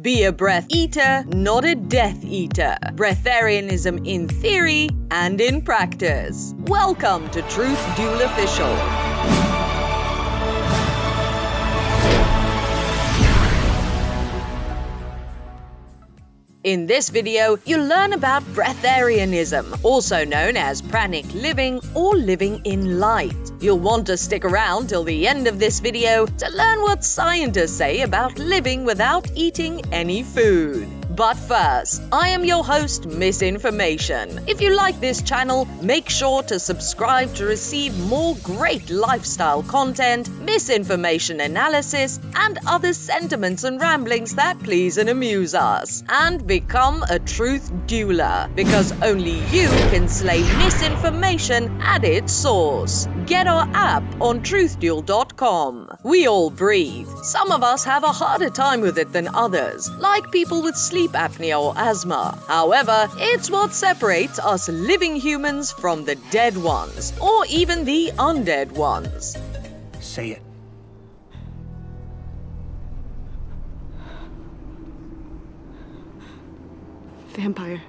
Be a breath eater, not a death eater. Breatharianism in theory and in practice. Welcome to Truth Duel Official. In this video, you'll learn about Breatharianism, also known as pranic living or living in light. You'll want to stick around till the end of this video to learn what scientists say about living without eating any food. But first, I am your host, Misinformation. If you like this channel, make sure to subscribe to receive more great lifestyle content, misinformation analysis, and other sentiments and ramblings that please and amuse us. And become a truth dueler, because only you can slay misinformation at its source. Get our app on truthduel.com. We all breathe. Some of us have a harder time with it than others, like people with sleep apnea or asthma. However, it's what separates us living humans from the dead ones, or even the undead ones. Say it. Vampire.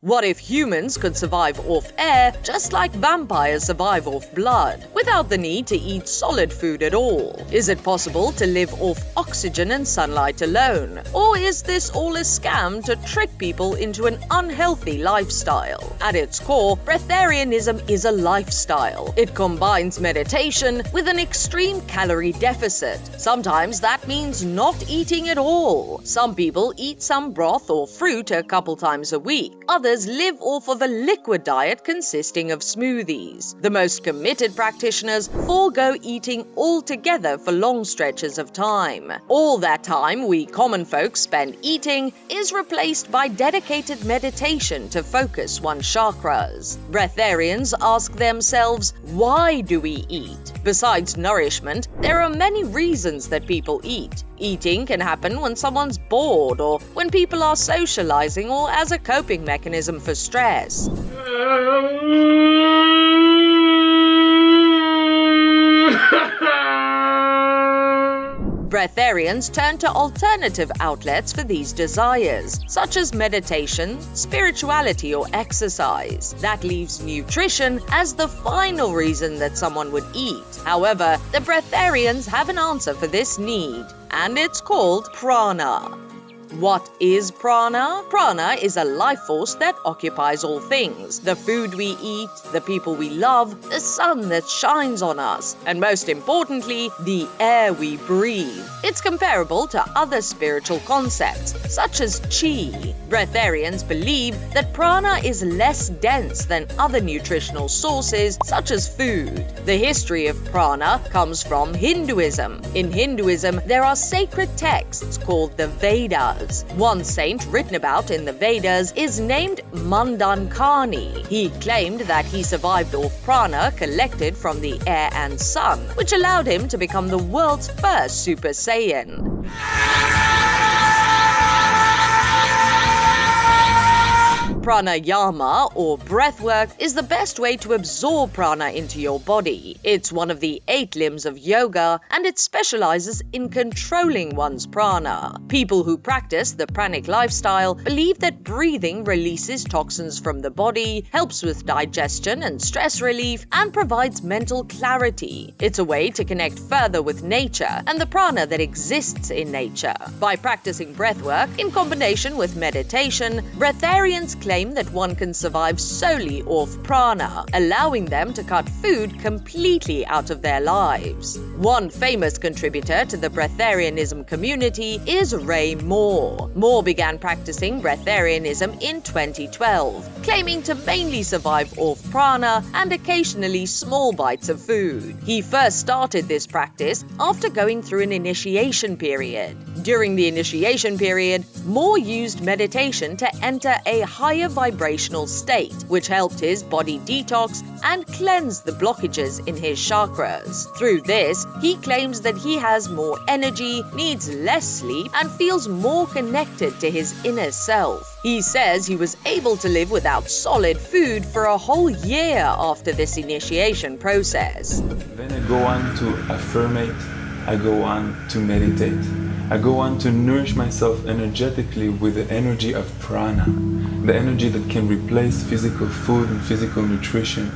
What if humans could survive off air just like vampires survive off blood, without the need to eat solid food at all? Is it possible to live off oxygen and sunlight alone? Or is this all a scam to trick people into an unhealthy lifestyle? At its core, Breatharianism is a lifestyle. It combines meditation with an extreme calorie deficit. Sometimes that means not eating at all. Some people eat some broth or fruit a couple times a week. Others live off of a liquid diet consisting of smoothies. The most committed practitioners forego eating altogether for long stretches of time. All that time we common folks spend eating is replaced by dedicated meditation to focus one's chakras. Breatharians ask themselves, why do we eat? Besides nourishment, there are many reasons that people eat. Eating can happen when someone's bored, or when people are socializing, or as a coping mechanism for stress. Breatharians turn to alternative outlets for these desires, such as meditation, spirituality, or exercise. That leaves nutrition as the final reason that someone would eat. However, the Breatharians have an answer for this need, and it's called Prana. What is prana? Prana is a life force that occupies all things. The food we eat, the people we love, the sun that shines on us, and most importantly, the air we breathe. It's comparable to other spiritual concepts, such as chi. Breatharians believe that prana is less dense than other nutritional sources, such as food. The history of prana comes from Hinduism. In Hinduism, there are sacred texts called the Vedas. One saint written about in the Vedas is named Mandankani. He claimed that he survived off prana collected from the air and sun, which allowed him to become the world's first Super Saiyan. Pranayama, or breathwork, is the best way to absorb prana into your body. It's one of the 8 limbs of yoga, and it specializes in controlling one's prana. People who practice the pranic lifestyle believe that breathing releases toxins from the body, helps with digestion and stress relief, and provides mental clarity. It's a way to connect further with nature and the prana that exists in nature. By practicing breathwork in combination with meditation, Breatharians claim that one can survive solely off prana, allowing them to cut food completely out of their lives. One famous contributor to the Breatharianism community is Maor. Maor began practicing Breatharianism in 2012, claiming to mainly survive off prana and occasionally small bites of food. He first started this practice after going through an initiation period. During the initiation period, Maor used meditation to enter a higher vibrational state, which helped his body detox and cleanse the blockages in his chakras. Through this, he claims that he has more energy, needs less sleep, and feels more connected to his inner self. He says he was able to live without solid food for a whole year after this initiation process. When I go on to affirmate, I go on to meditate. I go on to nourish myself energetically with the energy of prana, the energy that can replace physical food and physical nutrition.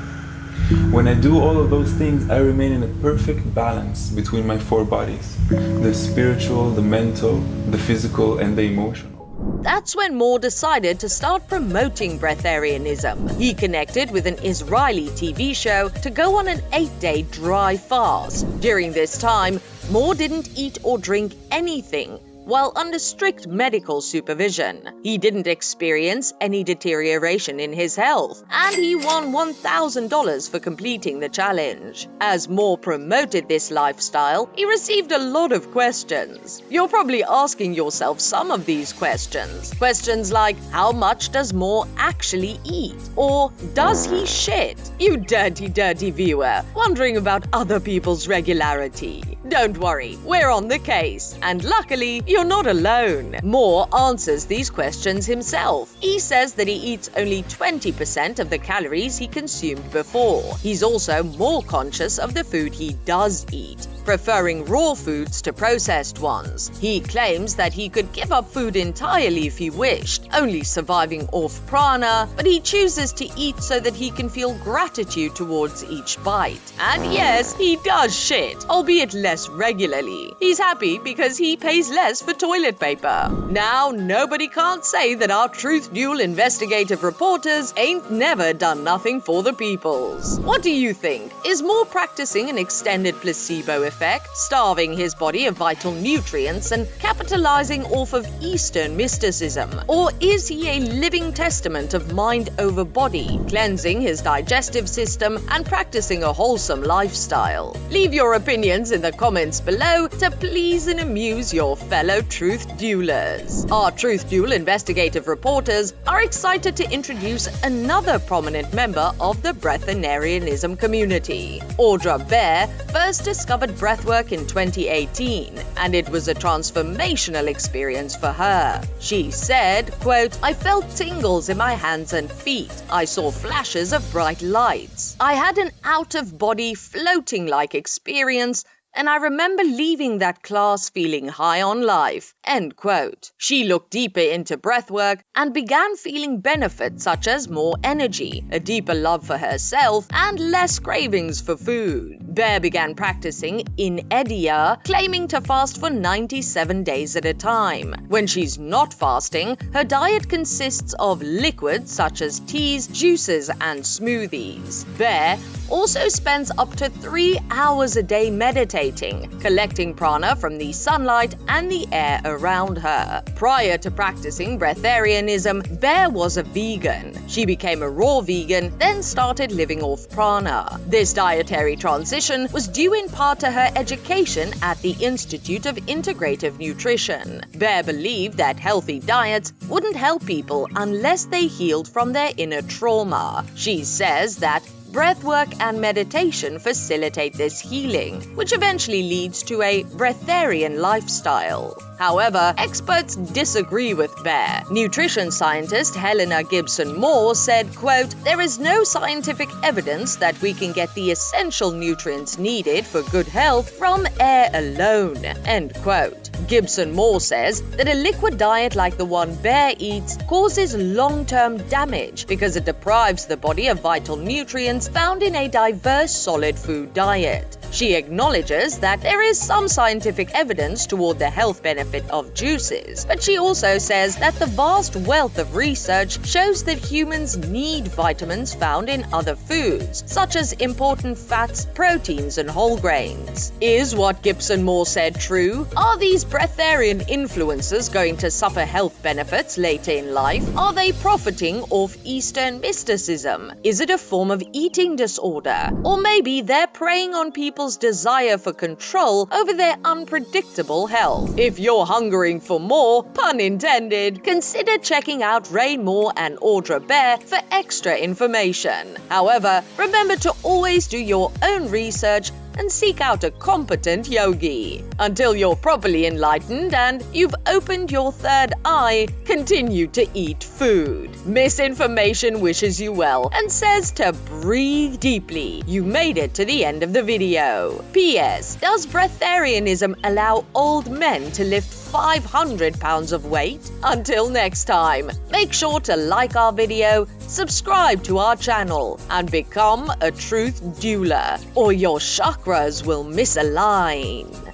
When I do all of those things, I remain in a perfect balance between my four bodies: the spiritual, the mental, the physical, and the emotional. That's when Maor decided to start promoting breatharianism. He connected with an Israeli TV show to go on an 8-day dry fast. During this time, Maor didn't eat or drink anything while under strict medical supervision. He didn't experience any deterioration in his health, and he won $1,000 for completing the challenge. As Maor promoted this lifestyle, he received a lot of questions. You're probably asking yourself some of these questions. Questions like, how much does Maor actually eat? Or, does he shit? You dirty, dirty viewer, wondering about other people's regularity. Don't worry, we're on the case, and luckily, you're not alone. Maor answers these questions himself. He says that he eats only 20% of the calories he consumed before. He's also more conscious of the food he does eat, preferring raw foods to processed ones. He claims that he could give up food entirely if he wished, only surviving off prana, but he chooses to eat so that he can feel gratitude towards each bite. And yes, he does shit, albeit less regularly. He's happy because he pays less for toilet paper. Now, nobody can't say that our Truth Duel investigative reporters ain't never done nothing for the peoples. What do you think? Is Maor practicing an extended placebo effect, starving his body of vital nutrients and capitalizing off of Eastern mysticism? Or is he a living testament of mind over body, cleansing his digestive system and practicing a wholesome lifestyle? Leave your opinions in the comments below to please and amuse your fellow Truth Duelers. Our Truth Duel investigative reporters are excited to introduce another prominent member of the Breatharianism community. Audra Bear first discovered breathwork in 2018, and it was a transformational experience for her. She said, quote, I felt tingles in my hands and feet. I saw flashes of bright lights. I had an out-of-body floating-like experience, and I remember leaving that class feeling high on life, end quote. She looked deeper into breathwork and began feeling benefits such as more energy, a deeper love for herself, and less cravings for food. Bear began practicing in Edia, claiming to fast for 97 days at a time. When she's not fasting, her diet consists of liquids such as teas, juices, and smoothies. Bear also spends up to 3 hours a day meditating, collecting prana from the sunlight and the air around her. Prior to practicing breatharianism, Bear was a vegan. She became a raw vegan, then started living off prana. This dietary transition was due in part to her education at the Institute of Integrative Nutrition. Bear believed that healthy diets wouldn't help people unless they healed from their inner trauma. She says that breathwork and meditation facilitate this healing, which eventually leads to a breatharian lifestyle. However, experts disagree with Bear. Nutrition scientist Helena Gibson Maor said, quote, there is no scientific evidence that we can get the essential nutrients needed for good health from air alone, end quote. Gibson Maor says that a liquid diet like the one Bear eats causes long-term damage because it deprives the body of vital nutrients found in a diverse solid food diet. She acknowledges that there is some scientific evidence toward the health benefit of juices, but she also says that the vast wealth of research shows that humans need vitamins found in other foods, such as important fats, proteins, and whole grains. Is what Gibson Maor said true? Are these breatharian influencers going to suffer health benefits later in life? Are they profiting off Eastern mysticism? Is it a form of eating disorder? Or maybe they're preying on people's desire for control over their unpredictable health? If you're hungering for more, pun intended, consider checking out Maor and Audra Bear for extra information. However, remember to always do your own research and seek out a competent yogi. Until you're properly enlightened and you've opened your third eye, continue to eat food. Misinformation wishes you well and says to breathe deeply. You made it to the end of the video. P.S. Does Breatharianism allow old men to lift 500 pounds of weight? Until next time, make sure to like our video, subscribe to our channel, and become a truth doula, or your chakras will misalign.